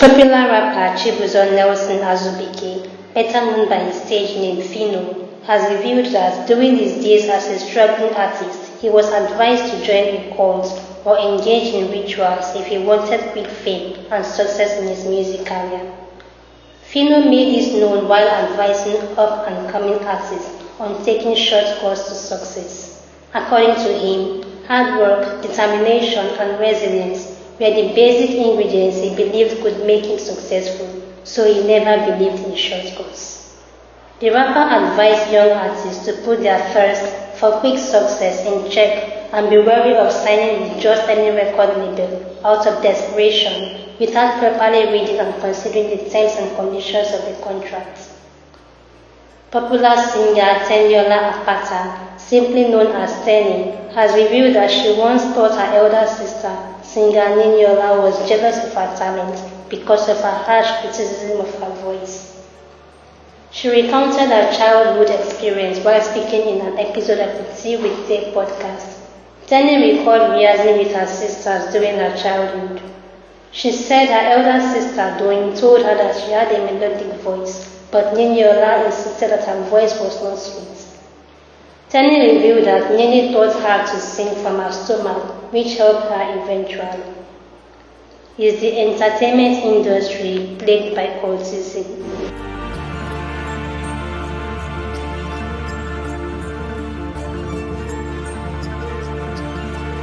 Popular rapper Chibuzo Nelson Azubike, better known by his stage name Phyno, has revealed that during his days as a struggling artist, he was advised to join a cult or engage in rituals if he wanted quick fame and success in his music career. Phyno made this known while advising up-and-coming artists on taking shortcuts to success. According to him, hard work, determination, and resilience were the basic ingredients he believed could make him successful, so he never believed in shortcuts. The rapper advised young artists to put their thirst for quick success in check and be wary of signing with just any record label out of desperation without properly reading and considering the terms and conditions of the contract. Popular singer Teniola Apata, simply known as Teni, has revealed that she once thought her elder sister, singer Niniola, was jealous of her talent because of her harsh criticism of her voice. She recounted her childhood experience while speaking in an episode of the Tea with Tay podcast. Teni recalled rehearsing with her sisters during her childhood. She said her elder sister, Doing, told her that she had a melodic voice, but Niniola insisted that her voice was not sweet. Teni revealed that Nini taught her to sing from her stomach, which helped her eventually. Is the entertainment industry plagued by cultism?